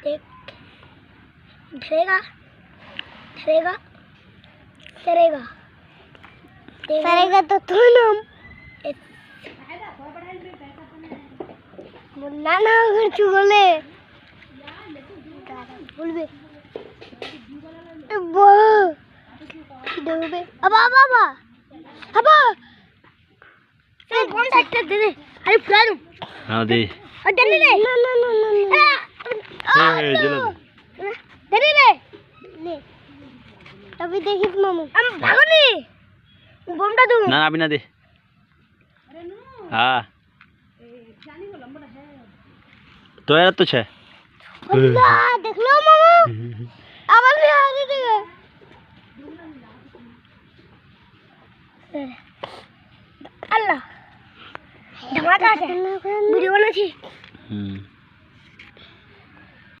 एक ढरेगा ढरेगा सरेगा सरेगा तो तू नाम मुन्ना ना अगर चुगले बोलबे वाह डूबे अबा अबा अबा अबा चल कौन सा एक्टर दे दे अरे फुला दूं हां दे दे दे ना ना ना ना जला दे ले अभी देखिए मामू हम भागो नहीं बमटा दूं ना अभी ना दे हां तो यार तो छे अल्लाह देख लो मामू आवाज नहीं आ रही थी अल्लाह धमाका है वीडियो बना थी